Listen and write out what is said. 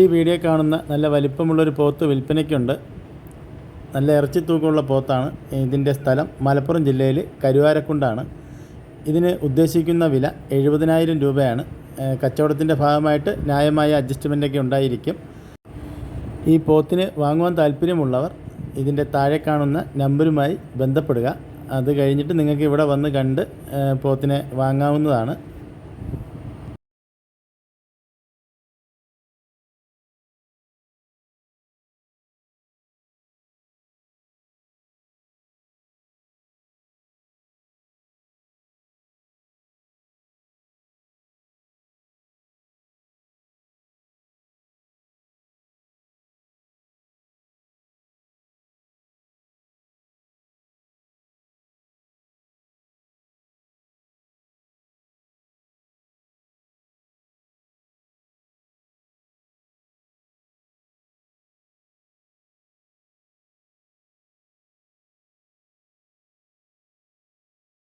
ഈ വീഡിയോ കാണുന്ന നല്ല വലിപ്പമുള്ളൊരു പോത്ത് വിൽപ്പനയ്ക്കുണ്ട്. നല്ല ഇറച്ചി തൂക്കമുള്ള പോത്താണ്. ഇതിൻ്റെ സ്ഥലം മലപ്പുറം ജില്ലയിൽ കരുവാരക്കുണ്ടാണ്. ഇതിന് ഉദ്ദേശിക്കുന്ന വില 70,000 രൂപയാണ്. കച്ചവടത്തിൻ്റെ ഭാഗമായിട്ട് ന്യായമായ അഡ്ജസ്റ്റ്മെൻറ്റൊക്കെ ഉണ്ടായിരിക്കും. ഈ പോത്തിന് വാങ്ങുവാൻ താല്പര്യമുള്ളവർ ഇതിൻ്റെ താഴെ കാണുന്ന നമ്പറുമായി ബന്ധപ്പെടുക. അത് കഴിഞ്ഞിട്ട് നിങ്ങൾക്ക് ഇവിടെ വന്ന് കണ്ട് പോത്തിനെ വാങ്ങാവുന്നതാണ്.